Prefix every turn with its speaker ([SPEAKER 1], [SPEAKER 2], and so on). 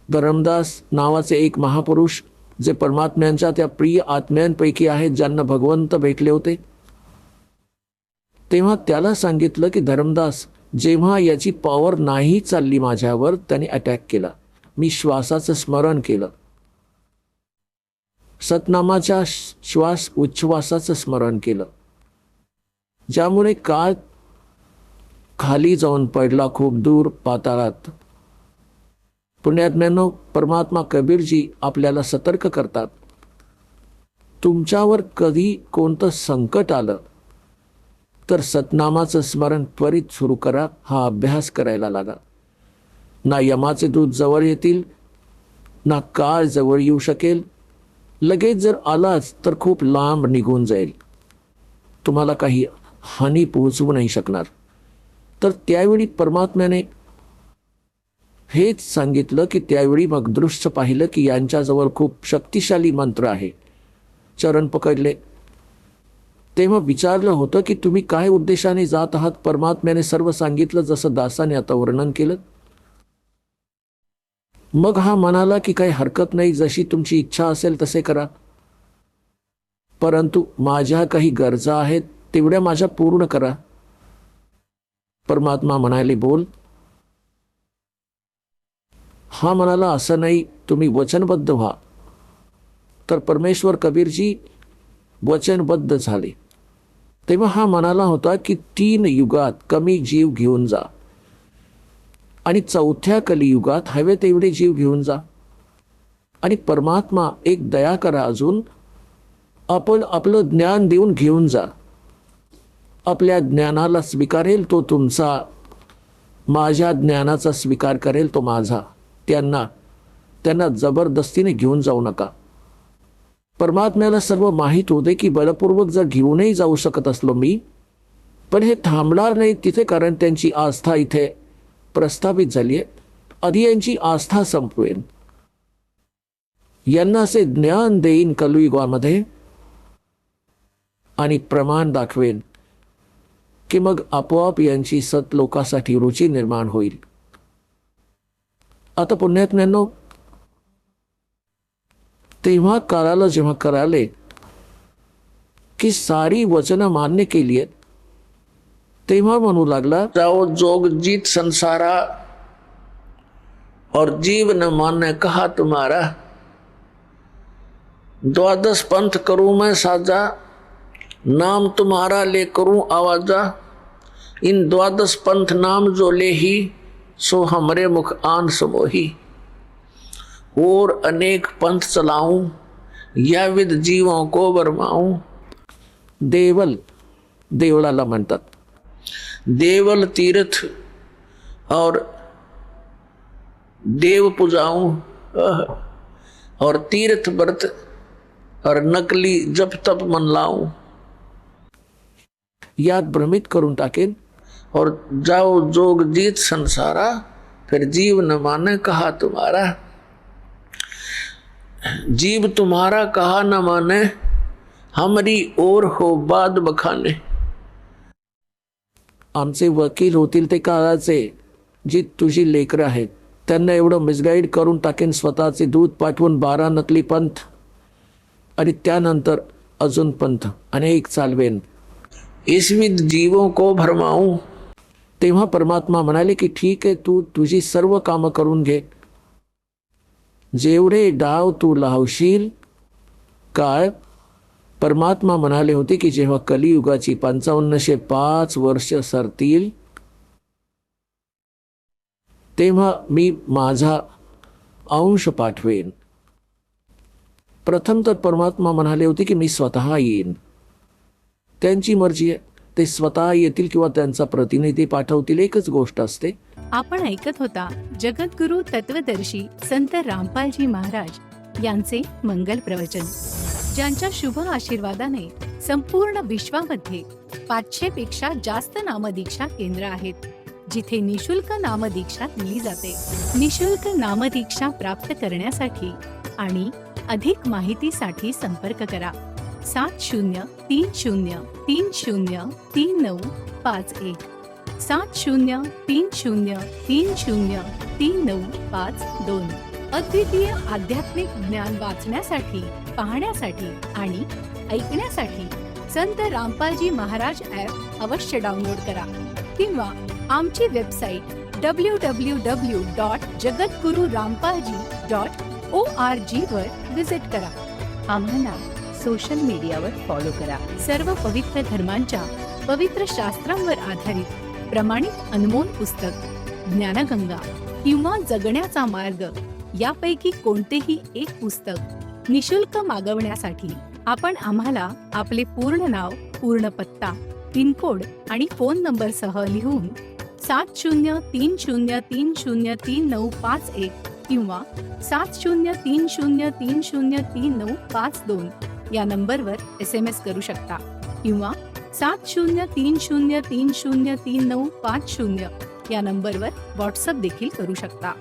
[SPEAKER 1] धर्मदास नावाचे एक महापुरुष जे परमात्म्यांच्या त्या प्रिय आत्म्यांपैकी आहेत, ज्यांना भगवंत भेटले होते, तेव्हा त्याला सांगितलं की धर्मदास, जेव्हा याची पॉवर नाही चालली माझ्यावर, त्याने अटॅक केला. मी श्वासाचं स्मरण केलं, सतनामाच्या श्वास उच्छ्वासाचं स्मरण केलं, ज्यामुळे काळ खाली जाऊन पडला खूप दूर पाताळात. पुण्यात्म्यांनो, परमात्मा कबीरजी आपल्याला सतर्क करतात, तुमच्यावर कधी कोणतं संकट आलं तर सतनामाचं स्मरण त्वरित सुरू करा, हा अभ्यास करायला लागा. ना यमाचे दूत जवळ येतील, ना काळ जवळ येऊ शकेल. लगेच जर आलाच तर खूप लांब निघून जाईल, तुम्हाला काही हानी पोहोचवू नाही शकणार. तर त्यावेळी परमात्म्याने हेच सांगितलं की त्यावेळी मग दृश्य पाहिलं की यांच्याजवळ खूप शक्तिशाली मंत्र आहे. चरण पकडले, तेव्हा विचारलं होतं की तुम्ही काय उद्देशाने जात आहात. परमात्म्याने सर्व सांगितलं, जसं दासाने आता वर्णन केलं. मग हा म्हणाला की काही हरकत नाही, जशी तुमची इच्छा असेल तसे करा, परंतु माझ्या काही गरजा आहेत तेवढ्या माझ्या पूर्ण करा. परमात्मा म्हणाले, बोल. हा म्हणाला, असं नाही, तुम्ही वचनबद्ध व्हा. तर परमेश्वर कबीरजी वचनबद्ध झाले. तेव्हा हा म्हणाला होता की 3 युगात कमी जीव घेऊन जा आणि 4थ्या कलियुगात हवे तेवढे जीव घेऊन जा. आणि परमात्मा एक दया करा, अजून आपण आपलं ज्ञान देऊन घेऊन जा. आपल्या ज्ञानाला स्वीकारेल तो तुमचा, माझ्या ज्ञानाचा स्वीकार करेल तो माझा. त्यांना जबरदस्तीने घेऊन जाऊ नका. परमात्म्याला सर्व माहीत होते की बलपूर्वक जर घेऊनही जाऊ शकत असलो मी, पण हे थांबणार नाही तिथे, कारण त्यांची आस्था इथे प्रस्थापित झाली आहे. आधी यांची आस्था संपवेन, यांना असे ज्ञान देईन कलियुगामध्ये आणि प्रमाण दाखवेन की मग आपोआप यांची सतलोकासाठी रुची निर्माण होईल. आता पुण्यात्म्यांनो, तेव्हा काळाला जेव्हा कळाले की सारी वचनं मान्य केली आहेत, तेव्हा म्हणू लागला, जाओ जोग जीत संसारा और जीव न मान्य कहा तुम्हारा. 12 पंथ करूं मैं साजा, नाम तुम्हारा ले करूं आवाजा. इन 12 पंथ नाम जो ले ही, सो हमरे मुख आन समोही. और अनेक पंथ चलाऊं, या विद जीवों को बरमाऊं. देवल, देवळाला म्हणतात, देवल तीर्थ और देव पुजाऊं, और तीर्थ व्रत और नकली जप तप मन लाऊं. याद भ्रमित करून टाकेन. और जाओ जोग जीत संसारा, फिर जीव न माने कहा तुम्हारा. जीव तुम्हारा कहा न माने, हमरी ओर हो बाद बखाने. आमचे वकील होतील ते काळाचे, जी तुझी लेकरं आहेत, त्यांना एवढं मिसगाईड करून टाकेन, स्वतःचे दूध पाठवून 12 नकली पंथ आणि त्यानंतर अजून पंथ अनेक चालवेन. इसविद जीवों को भरमाऊं. तेव्हा परमात्मा म्हणाले की ठीक आहे, तू तुझी सर्व कामं करून घे, जेवढे डाव तू लावशील. काय परमात्मा म्हणाले होते की जेव्हा कलियुगाची 5505 वर्ष सरतील, तेव्हा मी माझा अंश पाठवेन. प्रथम तर परमात्मा म्हणाले होते की मी स्वतः येईन, त्यांची मर्जी आहे, ते स्वतः येतील किंवा त्यांचा प्रतिनिधी पाठवतील, एकच गोष्ट असते.
[SPEAKER 2] आपण ऐकत होता जगद्गुरु तत्वदर्शी संत रामपालजी महाराज यांचे मंगल प्रवचन, ज्यांच्या शुभ आशीर्वादाने संपूर्ण विश्वामध्ये 500 पेक्षा जास्त नामदीक्षा केंद्र आहेत, जिथे निशुल्क नामदीक्षा दिली जाते. निशुल्क नामदीक्षा प्राप्त करण्यासाठी आणि अधिक माहितीसाठी संपर्क करा 7030303951 7030303952. अद्वितीय आध्यात्मिक ज्ञान वाचण्यासाठी, पाहण्यासाठी आणि ऐकण्यासाठी संत रामपालजी महाराज ॲप अवश्य डाउनलोड करा किंवा आमची वेबसाईट www.jagatgururampalji.org वर विजिट करा. आम्हाला सोशल मीडियावर फॉलो करा. सर्व पवित्र धर्मांच्या पवित्र शास्त्रांवर आधारित प्रमाणित अनमोल पुस्तक ज्ञानगंगा किंवा जगण्याचा मार्ग यापैकी कोणतेही एक पुस्तक निशुल्क मागवण्यासाठी आपण आम्हाला आपले पूर्ण नाव, पूर्ण पत्ता, पिनकोड आणि फोन नंबर सह लिहून 7030303951 किंवा 7030303952 या नंबरवर SMS करू शकता किंवा 7030303950 या नंबरवर व्हॉट्सअप देखील करू शकता.